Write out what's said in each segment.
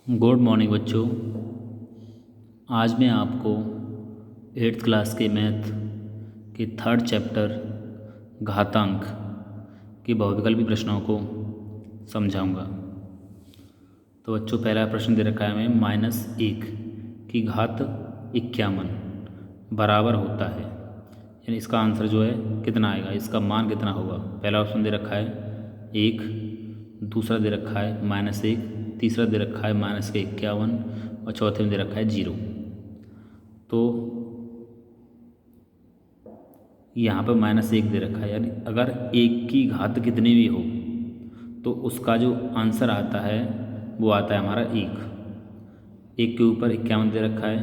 Good morning बच्चों। आज मैं आपको 8th क्लास के मैथ के 3rd चैप्टर घातांक के बहुविकल्पी प्रश्नों को समझाऊंगा। तो बच्चों, पहला प्रश्न दे रखा है हमें -1 की घात 51 बराबर होता है, यानी इसका आंसर जो है कितना आएगा, इसका मान कितना होगा। पहला ऑप्शन दे रखा है 1, दूसरा दे रखा है -1, तीसरा दे रखा है -51 और चौथे में दे रखा है 0। तो यहाँ पर -1 दे रखा है, यानी अगर 1 की घात कितनी भी हो तो उसका जो आंसर आता है वो आता है हमारा 1 के ऊपर 51 दे रखा है।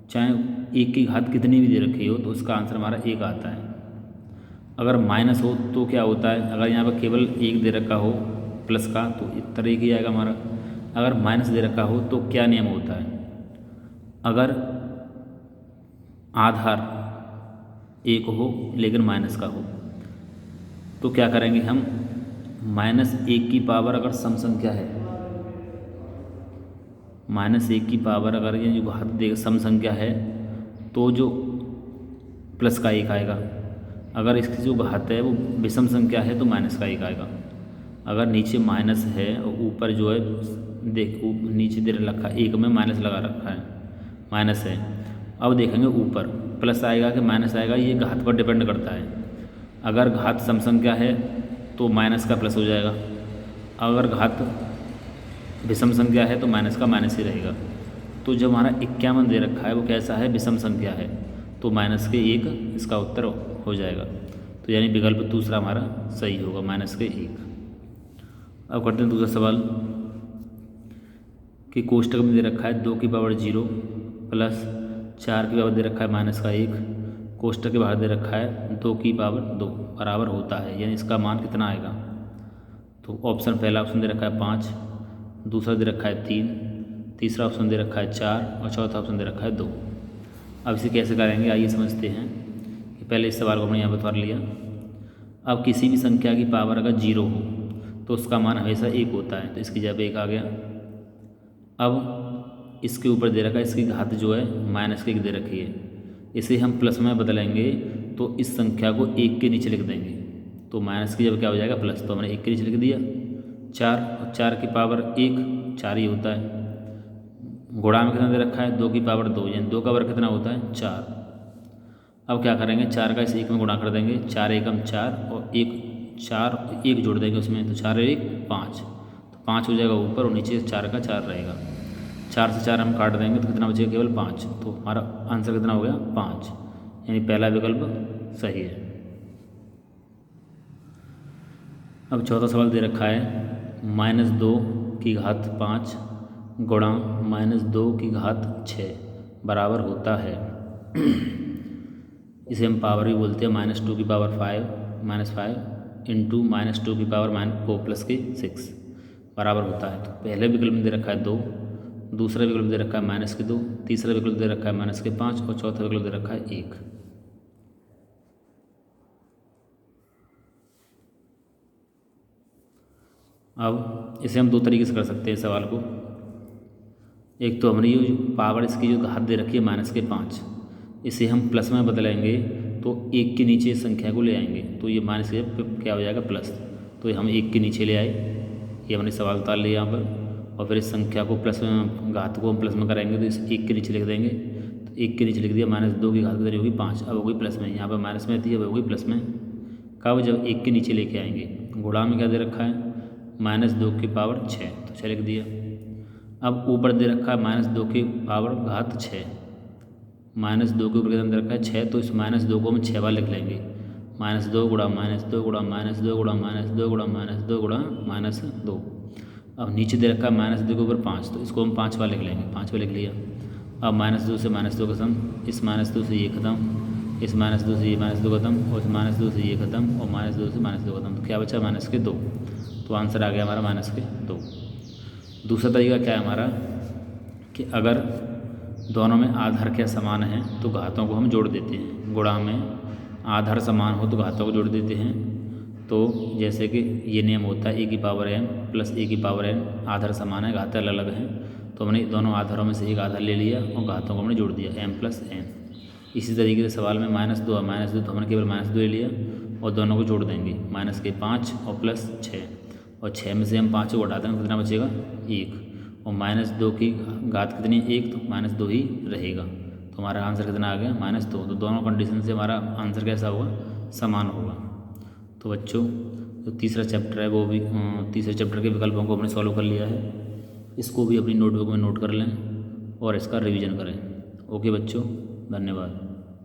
चाहे 1 की घात कितनी भी दे रखी हो तो उसका आंसर हमारा 1 आता है। अगर माइनस हो तो क्या होता है, अगर यहाँ पर केवल 1 दे रखा हो प्लस का तो इस तरह ही आएगा हमारा। अगर माइनस दे रखा हो तो क्या नियम होता है, अगर आधार 1 हो लेकिन माइनस का हो तो क्या करेंगे हम, -1 की पावर अगर सम संख्या है, -1 की पावर अगर ये जो घात दे सम संख्या है तो जो प्लस का 1 आएगा। अगर इसकी जो घात है वो विषम संख्या है तो माइनस का 1 आएगा। अगर नीचे माइनस है और ऊपर जो है नीचे दे रखा 1 में माइनस लगा रखा है, माइनस है। अब देखेंगे ऊपर प्लस आएगा कि माइनस आएगा, ये घात पर डिपेंड करता है। अगर घात सम संख्या है तो माइनस का प्लस हो जाएगा, अगर घात विषम संख्या है तो माइनस का माइनस ही रहेगा। तो जब हमारा 51 दे रखा है वो कैसा है, विषम संख्या है, तो -1 इसका उत्तर हो जाएगा। तो यानी विकल्प दूसरा हमारा सही होगा, -1। अब करते हैं दूसरा सवाल कि कोष्टक में दे रखा है 2 की पावर 0 प्लस 4 की पावर दे रखा है -1, कोष्टक के बाहर दे रखा है 2 की पावर 2 बराबर होता है, यानी इसका मान कितना आएगा। तो ऑप्शन पहला ऑप्शन दे रखा है 5, दूसरा दे रखा है 3, तीसरा ऑप्शन दे रखा है 4 और चौथा ऑप्शन दे रखा है 2। अब इसे कैसे करेंगे, आइए समझते हैं। कि पहले इस सवाल को हमने यहाँ पर कर लिया। अब किसी भी संख्या की पावर अगर 0 हो तो उसका मान हमेशा 1 होता है, तो इसकी जगह 1 आ गया। अब इसके ऊपर दे रखा है, इसकी घात जो है -1 दे रखी है, इसे हम प्लस में बदलेंगे तो इस संख्या को 1 के नीचे लिख देंगे। तो माइनस की जब क्या हो जाएगा प्लस, तो हमने 1 के नीचे लिख दिया 4, और 4 की पावर 1 4 ही होता है। गुणा में कितना दे रखा है 2 की पावर 2, यानी 2 का वर्ग कितना होता है 4। अब क्या करेंगे, 4 का इस 1 में गुणा कर देंगे, 4 एकम 4 और 1 जोड़ देंगे उसमें, तो 4 1 5, तो 5 हो जाएगा ऊपर और नीचे 4 का 4 रहेगा। 4 से 4 हम काट देंगे तो कितना बचेगा, केवल 5। तो हमारा आंसर कितना हो गया 5, यानी पहला विकल्प सही है। अब चौथा सवाल दे रखा है -2 की घात 5 गुणा -2 की घात 6 बराबर होता है। इसे हम पावर भी बोलते हैं, -2 की पावर 5 इंटू -2 की पावर -4 प्लस के 6 बराबर होता है। तो पहले विकल्प में दे रखा है 2, दूसरा विकल्प दे रखा है -2, तीसरा विकल्प दे रखा है -5 और चौथा विकल्प दे रखा है 1। अब इसे हम 2 तरीके से कर सकते हैं सवाल को। एक तो हमारी जो पावर इसकी जो घात दे रखी है -5, इसे हम प्लस में बदलेंगे तो 1 के नीचे इस संख्या को ले आएंगे, तो ये माइनस के क्या हो जाएगा प्लस। तो हम 1 के नीचे ले आए, ये हमने सवाल उतार लिया यहाँ पर, और फिर इस संख्या को प्लस में, घात को हम प्लस में कराएंगे तो इस 1 के नीचे लिख देंगे। तो 1 के नीचे लिख दिया, -2 की घात कितनी होगी 5, अब हो गई प्लस में, यहाँ पर माइनस में थी अब हो गई प्लस में। कब, जब 1 के नीचे लेके आएंगे। गुणा में क्या दे रखा है -2 की पावर 6, तो 6 लिख दिया। अब ऊपर दे रखा है -2 की पावर घात 6, -2 के ऊपर कितना दे रखा है 6, तो इस -2 को हम 6 बार लिख लेंगे। -2 गुणा -2 गुणा -2 गुणा -2 गुणा -2 गुणा -2। अब नीचे दे रखा है -2 के ऊपर 5, तो इसको हम 5 बार लिख लेंगे, 5 बार लिख लिया। अब -2 से -2 खत्म, इस -2 से ये खत्म, इस -2 से ये -2 खत्म, और इस -2 से ये खत्म, और -2 से -2 खत्म, तो क्या बचा -2। तो आंसर आ गया हमारा -2। दूसरा तरीका क्या है हमारा, कि अगर दोनों में आधार क्या समान है तो घातों को हम जोड़ देते हैं। गुणा में आधार समान हो तो घातों को जोड़ देते हैं। तो जैसे कि ये नियम होता है ए की पावर m प्लस ए की पावर n, आधार समान है, घात अलग अलग हैं, तो हमने दोनों आधारों में से एक आधार ले लिया और घातों को हमने जोड़ दिया m प्लस n। इसी तरीके से सवाल में -2 है, -2 तो हमने केवल -2 ले लिया और दोनों को जोड़ देंगे, -5 और +6, और 6 में से हम 5 को घटा देंगे, कितना बचेगा 1, और -2 की घात कितनी 1, तो -2 ही रहेगा। तो हमारा आंसर कितना आ गया -2। तो दोनों कंडीशन से हमारा आंसर कैसा होगा, समान होगा। तो बच्चों जो तीसरा चैप्टर है वो भी तीसरे चैप्टर के विकल्पों को हमने सॉल्व कर लिया है, इसको भी अपनी नोटबुक में नोट कर लें और इसका रिवीजन करें। ओके बच्चों, धन्यवाद।